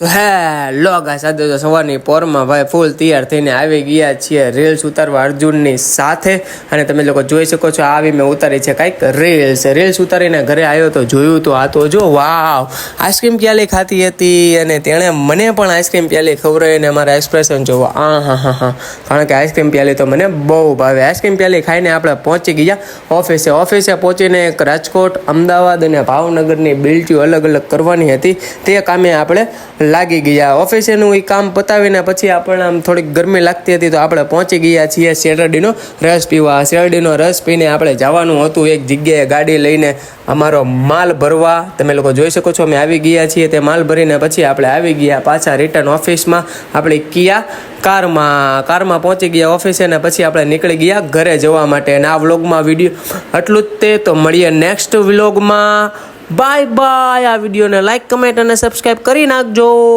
તો hello guys, આજે તો સવારની પોરમાં ભાઈ ફૂલ તૈયાર થઈને આવી ગયા છીએ રીલ્સ ઉતારવા અર્જુનની સાથે. અને તમે લોકો જોઈ શકો છો, આવી મેં ઉતારી છે કાંઈક રીલ્સ ઉતારીને ઘરે આવ્યો તો જોયું તો આ તો જો વાવ, આઈસ્ક્રીમ પ્યાલી ખાતી હતી અને તેણે મને પણ આઈસ્ક્રીમ પ્યાલી ખવડાવી અને મારા એક્સપ્રેશન જોવો હા, કારણ કે આઈસ્ક્રીમ પ્યાલી તો મને બહુ ભાવે. આઈસ્ક્રીમ પ્યાલી ખાઈને આપણે પહોંચી ગયા ઓફિસે પહોંચીને એક રાજકોટ, અમદાવાદ અને ભાવનગરની બિલ્ટીઓ અલગ અલગ કરવાની હતી. તે કામે આપણે લાગી ગયા. ઓફિસેનું એ કામ પતાવીને પછી આપણને આમ થોડીક ગરમી લાગતી હતી તો આપણે પહોંચી ગયા છીએ શેરડીનો રસ પીવા. શેરડીનો રસ પીને આપણે જવાનું હતું એક જગ્યાએ ગાડી લઈને અમારો માલ ભરવા. તમે લોકો જોઈ શકો છો અમે આવી ગયા છીએ. તે માલ ભરીને પછી આપણે આવી ગયા પાછા રિટર્ન ઓફિસમાં આપણી કિયા કારમાં પહોંચી ગયા ઓફિસે ને પછી આપણે નીકળી ગયા ઘરે જવા માટે. અને આ વ્લોગમાં વિડીયો આટલું જ તે. તો મળીએ નેક્સ્ટ વ્લોગમાં. Bye bye. આ વિડીયોને લાઈક, કમેન્ટ અને સબસ્ક્રાઈબ કરી નાખજો.